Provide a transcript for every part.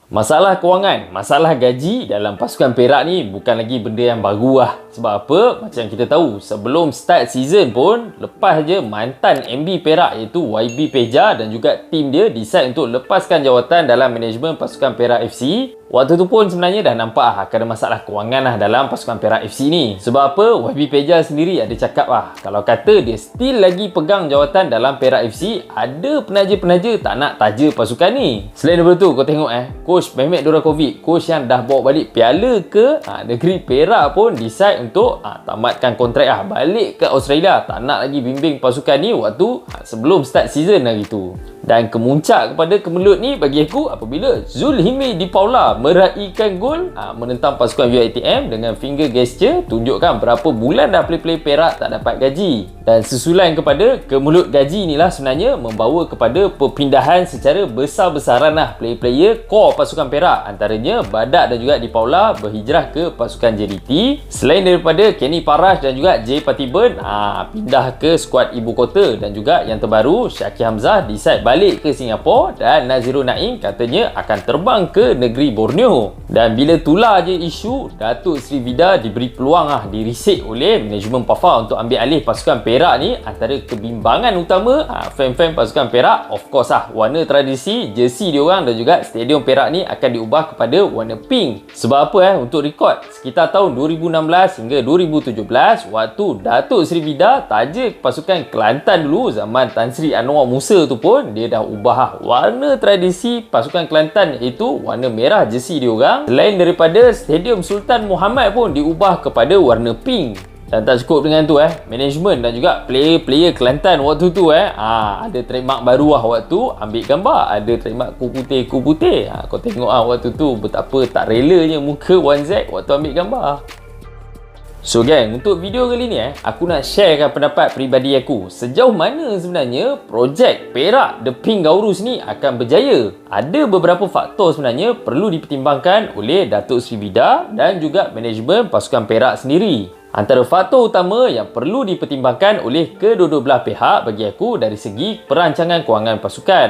Masalah kewangan, masalah gaji dalam pasukan Perak ni bukan lagi benda yang baru lah. Sebab apa? Macam kita tahu, sebelum start season pun, lepas je mantan MB Perak iaitu YB Peja dan juga tim dia decide untuk lepaskan jawatan dalam management pasukan Perak FC. Waktu tu pun sebenarnya dah nampak akan ada masalah kewangan lah dalam pasukan Perak FC ni. Sebab apa? YB Peja sendiri ada cakap lah, kalau kata dia still lagi pegang jawatan dalam Perak FC, ada penaja-penaja tak nak taja pasukan ni. Selain daripada tu, kau tengok Coach Mehmet Durakovic, coach yang dah bawa balik piala ke negeri Perak pun decide untuk tamatkan kontrak balik ke Australia. Tak nak lagi bimbing pasukan ni waktu sebelum start season hari tu. Dan kemuncak kepada kemelut ni bagi aku apabila Zulhimi Di Paula meraihkan gol menentang pasukan UiTM dengan finger gesture, tunjukkan berapa bulan dah play-play Perak tak dapat gaji. Dan susulan kepada kemelut gaji inilah sebenarnya membawa kepada perpindahan secara besar-besaran lah player-player core pasukan Perak, antaranya Badak dan juga Di Paula berhijrah ke pasukan JDT. Selain daripada Kenny Parash dan juga Jay Patiburn pindah ke skuad ibu kota, dan juga yang terbaru Syakir Hamzah decide balik ke Singapura, dan Nazirul Naim katanya akan terbang ke negeri Borneo. Dan bila tular je isu Datuk Sri Vida diberi peluang dirisik oleh manajemen PAFA untuk ambil alih pasukan Perak ni, antara kebimbangan utama fan-fan pasukan Perak of course warna tradisi jersey diorang dan juga stadium Perak ni akan diubah kepada warna pink. Sebab apa untuk rekod sekitar tahun 2016 hingga 2017 waktu Datuk Sri Vida taja pasukan Kelantan dulu zaman Tan Sri Anwar Musa tu pun dia dah ubah warna tradisi pasukan Kelantan iaitu warna merah jersey diorang. Selain daripada stadium Sultan Muhammad pun diubah kepada warna pink. Dan tak cukup dengan tu management dan juga player-player Kelantan waktu tu ada trademark baru waktu ambil gambar, ada trademark ku putih. Kau tengok waktu tu betapa tak relanya muka 1Z waktu ambil gambar. So gang, untuk video kali ni aku nak sharekan pendapat peribadi aku. Sejauh mana sebenarnya projek Perak The Pink Gaurus ni akan berjaya. Ada beberapa faktor sebenarnya perlu dipertimbangkan oleh Datuk Sri Vida dan juga manajemen pasukan Perak sendiri. Antara faktor utama yang perlu dipertimbangkan oleh kedua-dua belah pihak bagi aku dari segi perancangan kewangan pasukan.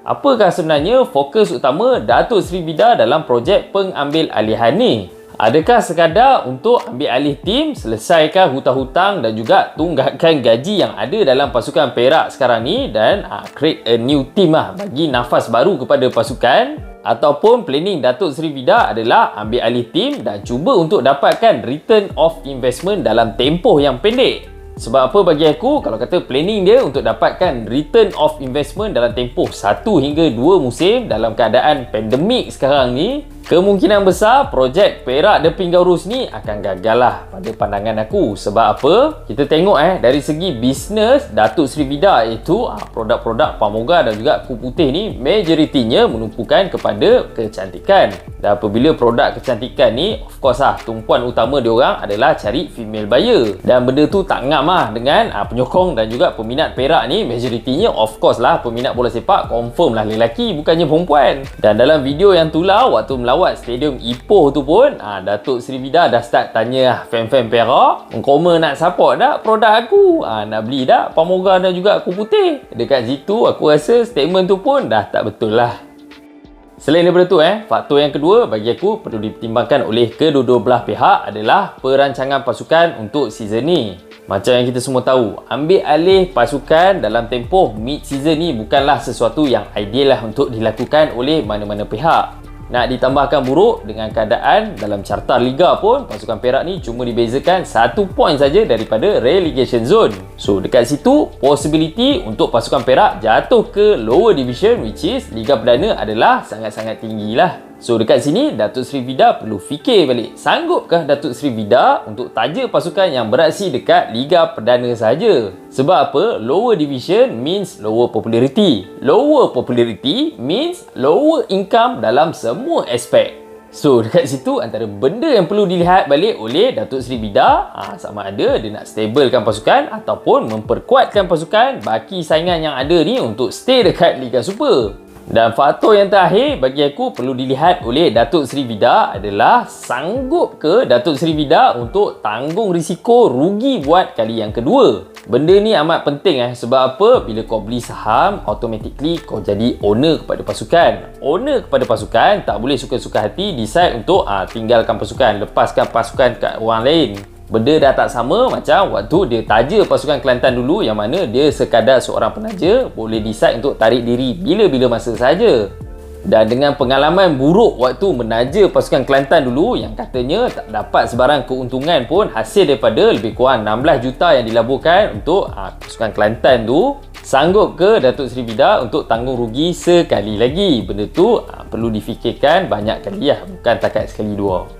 Apakah sebenarnya fokus utama Datuk Sri Vida dalam projek pengambil alihan ni? Adakah sekadar untuk ambil alih tim, selesaikan hutang-hutang dan juga tunggakan gaji yang ada dalam pasukan Perak sekarang ni dan create a new team bagi nafas baru kepada pasukan? Ataupun planning Datuk Sri Vida adalah ambil alih tim dan cuba untuk dapatkan return of investment dalam tempoh yang pendek? Sebab apa bagi aku, kalau kata planning dia untuk dapatkan return of investment dalam tempoh 1 hingga 2 musim dalam keadaan pandemik sekarang ni, kemungkinan besar projek Perak The Pink Gaurus ni akan gagal lah pada pandangan aku. Sebab apa? Kita tengok dari segi bisnes Datuk Sri Vida iaitu produk-produk Pamoga dan juga Ku Putih ni majoritinya menumpukan kepada kecantikan. Dan apabila produk kecantikan ni of course tumpuan utama diorang adalah cari female buyer. Dan benda tu tak ngam dengan penyokong dan juga peminat Perak ni majoritinya of course peminat bola sepak confirm lelaki bukannya perempuan. Dan dalam video yang tular waktu melawat stadium Ipoh tu pun Datuk Sri Vida dah start tanya fan-fan Perak, "Engkau nak support tak produk aku? Nak beli tak Pamoga dan juga Ku Putih?" Dekat situ aku rasa statement tu pun dah tak betul lah. Selain daripada tu faktor yang kedua bagi aku perlu dipertimbangkan oleh kedua-dua belah pihak adalah perancangan pasukan untuk season ni. Macam yang kita semua tahu, ambil alih pasukan dalam tempoh mid-season ni bukanlah sesuatu yang ideal untuk dilakukan oleh mana-mana pihak. Nak ditambahkan buruk dengan keadaan dalam carta Liga pun pasukan Perak ni cuma dibezakan 1 poin saja daripada relegation zone. So dekat situ possibility untuk pasukan Perak jatuh ke lower division which is Liga Perdana adalah sangat-sangat tinggi lah. So dekat sini Datuk Sri Vida perlu fikir balik, sanggupkah Datuk Sri Vida untuk taja pasukan yang beraksi dekat Liga Perdana saja? Sebab apa? Lower division means lower popularity. Lower popularity means lower income dalam semua aspek. So dekat situ antara benda yang perlu dilihat balik oleh Datuk Sri Vida sama ada dia nak stablekan pasukan ataupun memperkuatkan pasukan baki saingan yang ada ni untuk stay dekat Liga Super. Dan faktor yang terakhir bagi aku perlu dilihat oleh Datuk Sri Vida adalah sanggup ke Datuk Sri Vida untuk tanggung risiko rugi buat kali yang kedua. Benda ni amat penting sebab apa? Bila kau beli saham, automatically kau jadi owner kepada pasukan. Owner kepada pasukan tak boleh suka-suka hati decide untuk tinggalkan pasukan, lepaskan pasukan kat orang lain. Benda dah tak sama macam waktu dia taja pasukan Kelantan dulu, yang mana dia sekadar seorang penaja boleh decide untuk tarik diri bila-bila masa sahaja. Dan dengan pengalaman buruk waktu menaja pasukan Kelantan dulu, yang katanya tak dapat sebarang keuntungan pun hasil daripada lebih kurang 16 juta yang dilaburkan untuk pasukan Kelantan tu, sanggup ke Datuk Seri Vida untuk tanggung rugi sekali lagi? Benda tu perlu difikirkan banyak kali bukan takat sekali dua.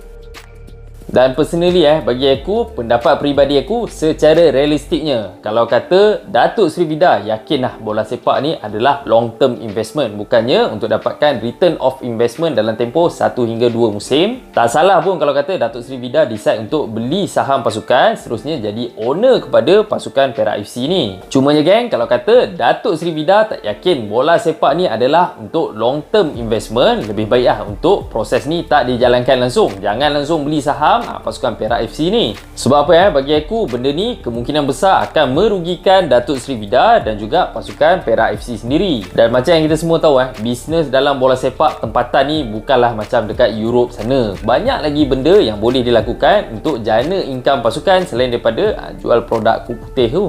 Dan personally bagi aku, pendapat peribadi aku secara realistiknya, kalau kata Datuk Seri Vida yakin bola sepak ni adalah long term investment, bukannya untuk dapatkan return of investment dalam tempoh 1 hingga 2 musim. Tak salah pun kalau kata Datuk Seri Vida decide untuk beli saham pasukan, seterusnya jadi owner kepada pasukan Perak FC ni. Cumanya geng, kalau kata Datuk Seri Vida tak yakin bola sepak ni adalah untuk long term investment, lebih baik untuk proses ni tak dijalankan langsung. Jangan langsung beli saham pasukan Perak FC ni. Sebab apa bagi aku, benda ni kemungkinan besar akan merugikan Datuk Seri Vida dan juga pasukan Perak FC sendiri. Dan macam yang kita semua tahu bisnes dalam bola sepak tempatan ni bukanlah macam dekat Europe sana. Banyak lagi benda yang boleh dilakukan untuk jana income pasukan selain daripada jual produk kuku putih tu.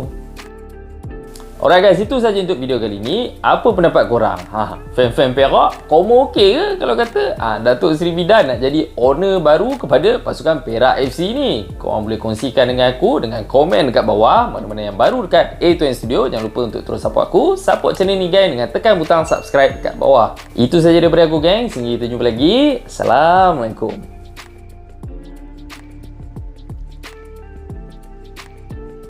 Alright guys, itu saja untuk video kali ni. Apa pendapat korang? Fan-fan Perak, korang okey ke kalau kata Datuk Seri Vida nak jadi owner baru kepada pasukan Perak FC ni? Korang boleh kongsikan dengan aku dengan komen dekat bawah. Mana-mana yang baru dekat A2N Studio, jangan lupa untuk terus support aku, support channel ni gang dengan tekan butang subscribe dekat bawah. Itu saja daripada aku gang. Sehingga kita jumpa lagi. Assalamualaikum.